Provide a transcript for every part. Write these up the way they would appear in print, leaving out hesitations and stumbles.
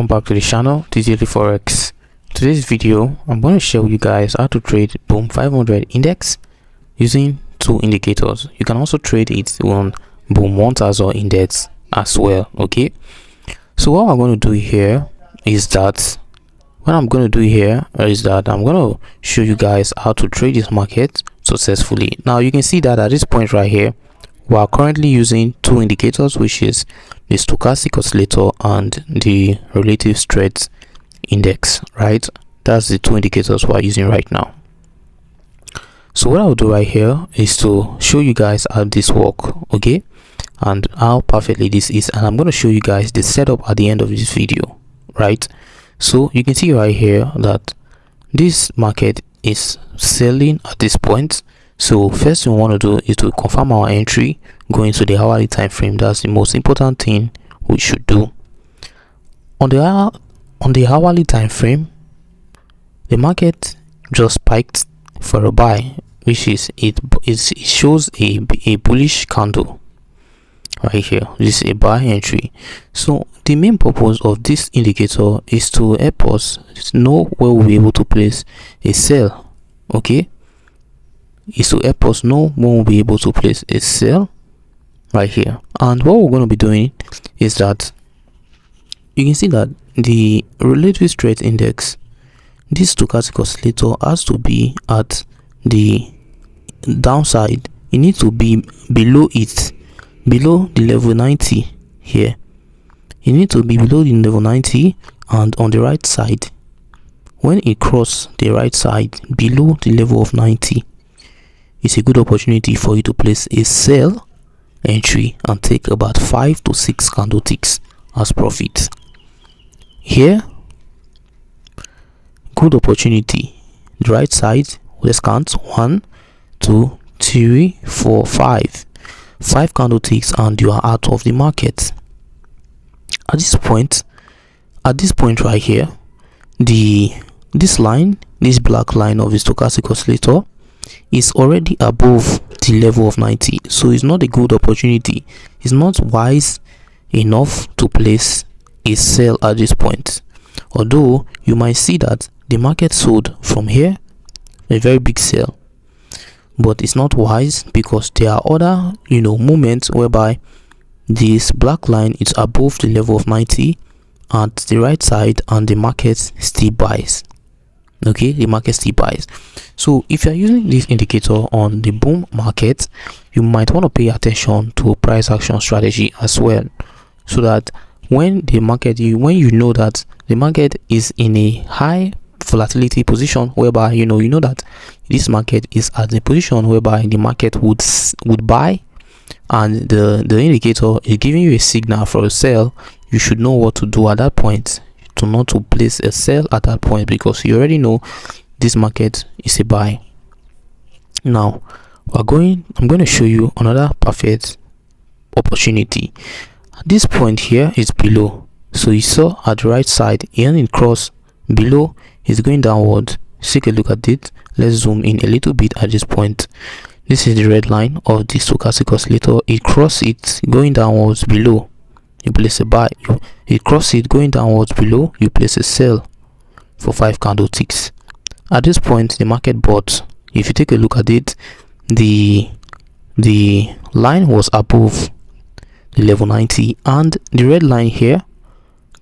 Welcome back to the channel, the Daily Forex. Today's video, I'm going to show you guys how to trade Boom 500 index using two indicators. You can also trade it on Boom 1000 index as well. Okay, so what I'm going to do here is that I'm going to show you guys how to trade this market successfully. Now you can see that at this point right here, we are currently using two indicators, which is the stochastic oscillator and the relative strength index, right? That's the two indicators we're using right now. So what I'll do right here is to show you guys how this works, okay, and how perfectly this is, and I'm going to show you guys the setup at the end of this video, right? So you can see right here that this market is selling at this point. So first thing we want to do is to confirm our entry going to the hourly time frame. That's the most important thing we should do. On the hourly time frame, the market just spiked for a buy, which is it shows a bullish candle right here. This is a buy entry. So the main purpose of this indicator is to help us know where we'll be able to place a sell, okay, is to help us know when we'll be able to place a sell right here. And what we're going to be doing is that you can see that the relative strength index, this stochastic oscillator, has to be at the downside. It needs to be below the level 90 here. You need to be below the level 90, and on the right side, when it crosses the right side below the level of 90, it's a good opportunity for you to place a sell entry and take about 5 to 6 candle ticks as profit. Here, good opportunity. The right side, let's count 1, 2, 3, 4, 5 candle ticks, and you are out of the market. At this point right here, this black line of the stochastic oscillator is already above the level of 90, so it's not a good opportunity. It's not wise enough to place a sell at this point, although you might see that the market sold from here a very big sell, but it's not wise because there are other moments whereby this black line is above the level of 90 at the right side and the market still buys. Okay, the market still buys. So if you're using this indicator on the boom market, you might want to pay attention to price action strategy as well, so that when you know that the market is in a high volatility position, whereby you know that this market is at the position whereby the market would buy, and the indicator is giving you a signal for a sell, you should know what to do at that point, to not to place a sell at that point, because you already know this market is a buy. Now I'm going to show you another perfect opportunity. This point here is below, so you saw at the right side and it cross below, is going downward. Take a look at it. Let's zoom in a little bit at this point. This is the red line of the stochastic oscillator. It crosses it going downwards below, you place a buy. It crosses it going downwards below, you place a sell for 5 candle ticks. At this point, the market bought. If you take a look at it, the line was above the level 90, and the red line here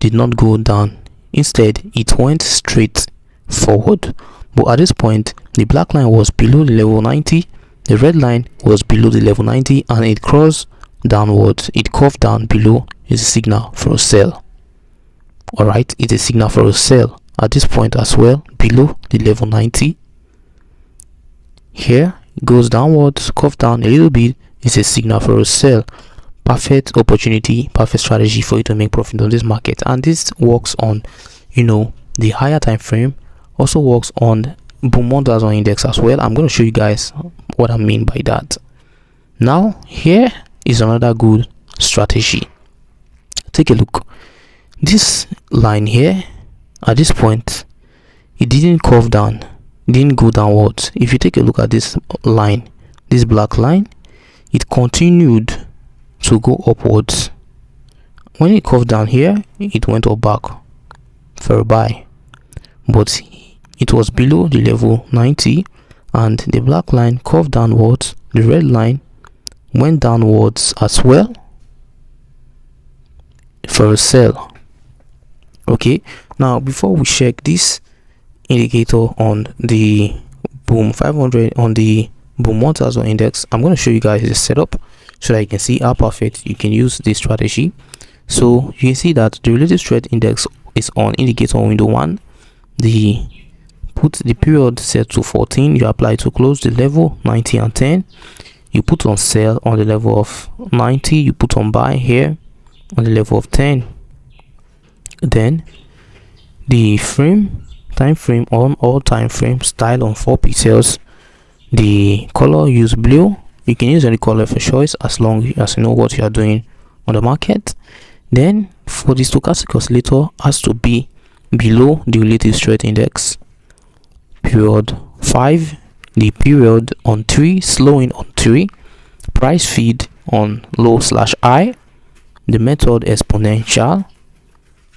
did not go down. Instead, it went straight forward. But at this point, the black line was below the level 90, the red line was below the level 90, and it crossed downwards. It curved down below. Is a signal for a sell. All right, it's a signal for a sell at this point as well, below the level 90. Here it goes downwards, curve down a little bit, it's a signal for a sell. Perfect opportunity, perfect strategy for you to make profit on this market. And this works on the higher time frame, also works on Boom 1000 index as well. I'm going to show you guys what I mean by that. Now here is another good strategy. Take a look. This line here, at this point, it didn't curve down, didn't go downwards. If you take a look at this line, this black line, it continued to go upwards. When it curved down here, it went up back. for a buy, but it was below the level 90, and the black line curved downwards. The red line went downwards as well for a sell. Okay, now before we check this indicator on the boom 500 on the boom 1000 index, I'm going to show you guys the setup so that you can see how perfect you can use this strategy. So you can see that the relative strength index is on indicator window 1. Put the period set to 14. You apply to close the level 90 and 10. You put on sell on the level of 90. You put on buy here on the level of 10. Then the time frame on all time frame style on 4 pixels. The color, use blue. You can use any color of your choice as long as you know what you are doing on the market. Then for the stochastic oscillator, has to be below the relative strength index. Period 5, the period on 3, slowing on 3, price feed on low/high, the method exponential.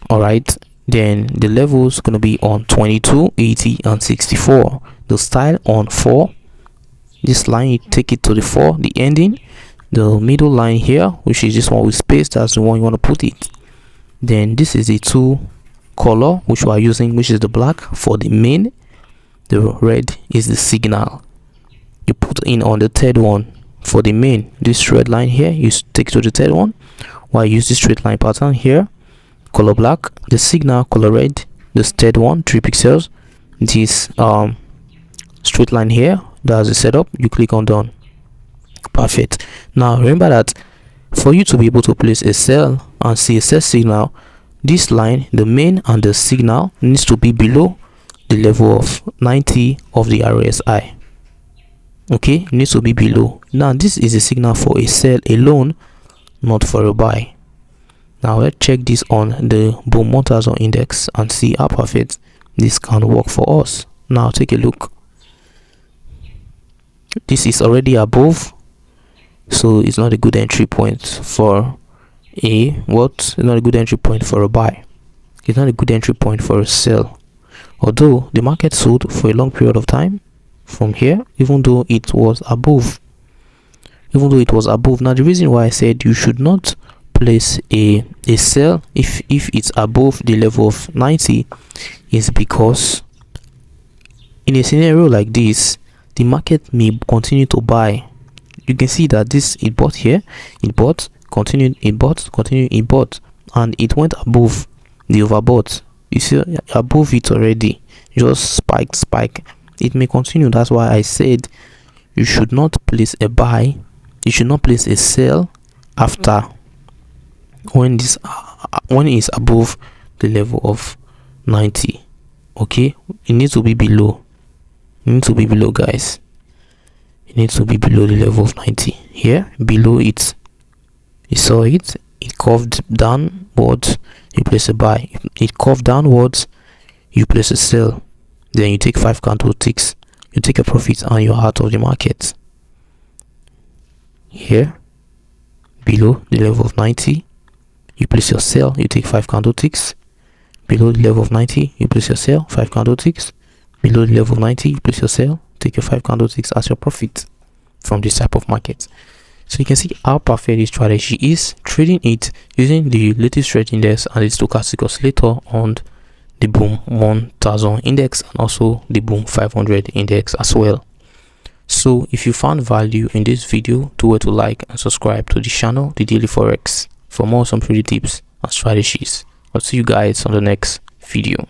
All right, then the levels going to be on 22, 80 and 64. The style on 4. This line, you take it to the 4, the ending. The middle line here, which is this one with space, that's the one you want to put it. Then this is the 2 color which we are using, which is the black for the main. The red is the signal. You put in on the third one for the main. This red line here, you take to the third one. While you use this straight line pattern here, color black, the signal color red, this third one 3 pixels. This straight line here, that's the setup. You click on done. Perfect. Now remember that for you to be able to place a sell and see a sell signal, this line, the main and the signal, needs to be below the level of 90 of the RSI. Okay, it needs to be below. Now this is a signal for a sell alone, not for a buy. Now let's check this on the boom 1000 index and see how perfect this can work for us. Now take a look. This is already above, so it's not a good entry point for it's not a good entry point for a buy. It's not a good entry point for a sell. Although the market sold for a long period of time from here, even though it was above. Now the reason why I said you should not place a sell if it's above the level of 90 is because in a scenario like this, the market may continue to buy. You can see that it bought here, it bought, continued, it bought, continued, it bought, and it went above the overbought. You see above it already, just spike. It may continue. That's why I said you should not place a buy, you should not place a sell after when it's above the level of 90. Okay, it needs to be below. It needs to be below, guys. It needs to be below the level of 90. Here, below it, you saw it curved downwards, you place a buy. It curved downwards, you place a sell. Then you take 5 candlesticks, you take a profit, and you're out of the market. Here, below the level of 90, you place your sell, you take 5 candlesticks. Below the level of 90, you place your sell, 5 candlesticks. Below the level of 90, you place your sell, take your 5 candlesticks as your profit from this type of market. So you can see how perfect this strategy is, trading it using the latest strength index and the stochastic oscillator on the boom 1000 index and also the boom 500 index as well. So if you found value in this video, do it to like and subscribe to the channel, The Daily Forex, for more some trading tips and strategies. I'll see you guys on the next video.